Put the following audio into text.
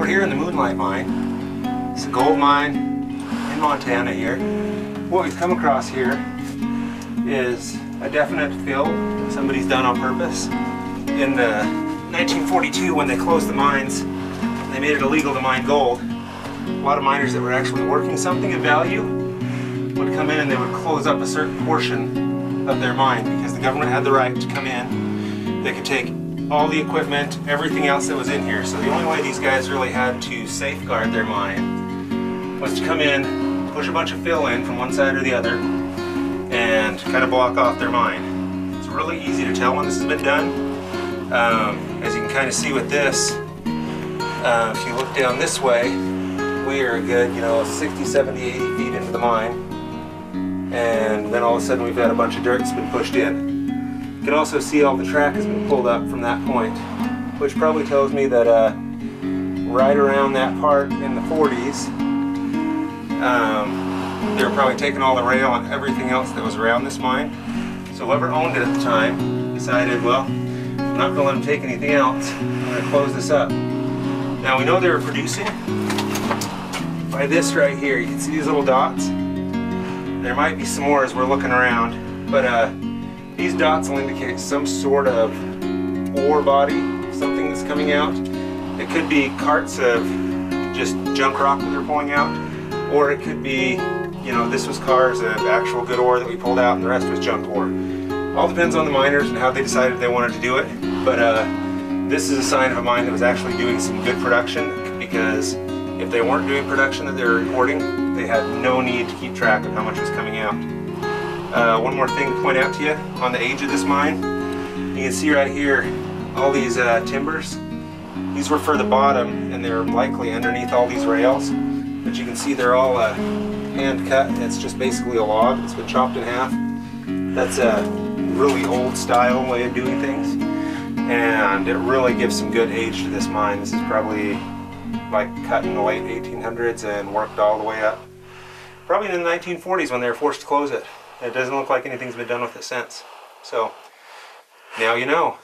We're here in the Moonlight mine. It's a gold mine in Montana here. What we've come across here is a definite fill somebody's done on purpose. In 1942, when they closed the mines, they made it illegal to mine gold. A lot of miners that were actually working something of value would come in and they would close up a certain portion of their mine because the government had the right to come in. They could take all the equipment, everything else that was in here. So the only way these guys really had to safeguard their mine was to come in, push a bunch of fill in from one side or the other, and kind of block off their mine. It's really easy to tell when this has been done. As you can kind of see with this, if you look down this way, we are a good, 60, 70, 80 feet into the mine. And then all of a sudden we've got a bunch of dirt that's been pushed in. You can also see all the track has been pulled up from that point, which probably tells me that right around that part in the 40s, they were probably taking all the rail and everything else that was around this mine. So whoever owned it at the time decided, well, I'm not going to let them take anything else. I'm going to close this up. Now we know they were producing by this right here. You can see these little dots. There might be some more as we're looking around, but these dots will indicate some sort of ore body, something that's coming out. It could be carts of just junk rock that they're pulling out, or it could be, this was cars of actual good ore that we pulled out and the rest was junk ore. All depends on the miners and how they decided they wanted to do it, but this is a sign of a mine that was actually doing some good production, because if they weren't doing production that they were reporting, they had no need to keep track of how much was coming out. One more thing to point out to you on the age of this mine. You can see right here all these timbers. These were for the bottom and they're likely underneath all these rails. But you can see they're all hand cut. It's just basically a log that's been chopped in half. That's a really old style way of doing things. And it really gives some good age to this mine. This is probably like cut in the late 1800s and worked all the way up. Probably in the 1940s when they were forced to close it. It doesn't look like anything's been done with it since. So, now you know.